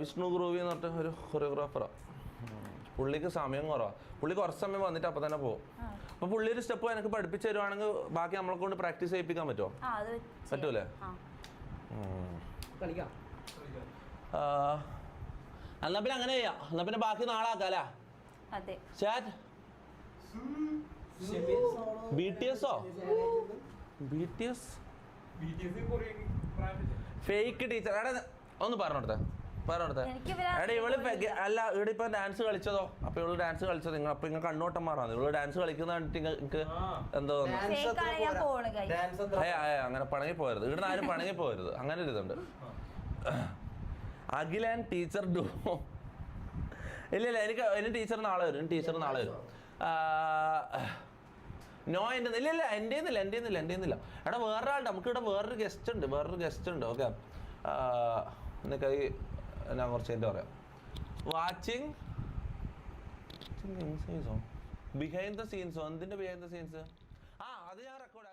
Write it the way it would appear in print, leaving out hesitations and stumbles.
Vishnu groovy എന്ന് പറഞ്ഞ ഒരു കൊറിയോഗ്രാഫറാണ്. പുള്ളിക്ക് സമയം കുറവാണ്. പുള്ളി കുറച്ച് സമയം വന്നിട്ട് അപ്പം തന്നെ പോകും. അപ്പോൾ പുള്ളി ഒരു സ്റ്റെപ്പ് എനിക്ക് പഠിപ്പിച്ച് തരുവാണെങ്കിൽ ബാക്കി നമ്മളെ കൊണ്ട് പ്രാക്ടീസ് ചെയ്യിപ്പിക്കാൻ പറ്റുമോ? പറ്റൂലേ? എന്നാ പിന്നെ അങ്ങനെ ചെയ്യാം. എന്നാ പിന്നെ ബാക്കി നാളെ ആക്കാല്ലേ? ഫേക്ക് ടീച്ചർ ഒന്ന് പറഞ്ഞോടുത്തേ. എടാ ഇവള് അല്ല ഇവിടെ ഇപ്പൊ ഡാൻസ് കളിച്ചതോ? അപ്പൊ ഇവള് ഡാൻസ് കളിച്ചത് നിങ്ങൾ അപ്പൊ ഇങ്ങനെ കണ്ണോട്ടം മാറാന്ന്. ഇവള് ഡാൻസ് കളിക്കുന്ന നിങ്ങൾക്ക് എന്തോ അങ്ങനെ പണങ്ങി പോകരുത്. ഇവിടെ ആരും പണങ്ങി പോകരുത്. അങ്ങനെ ഒരു ഇതുണ്ട്. Akhil and teacher do. ഇല്ല എന്റെ ടീച്ചർ നാളെ വരും. നോ എൻ്റെ ഇല്ല എൻ്റെ എടാ വേറൊരാളുടെ നമുക്ക് ഇവിടെ വേറൊരു ഗസ്റ്റ് ഉണ്ട്. ഓക്കെ എന്നൊക്കെ ഞാൻ കുറച്ച് കഴിഞ്ഞിട്ട് പറയാം. വാച്ചിങ് ബിഹൈൻഡ് ദ സീൻസോ? എന്തിൻ്റെ ബിഹൈൻഡ് ദ സീൻസ്? അത് ഞാൻ റെക്കോർഡ്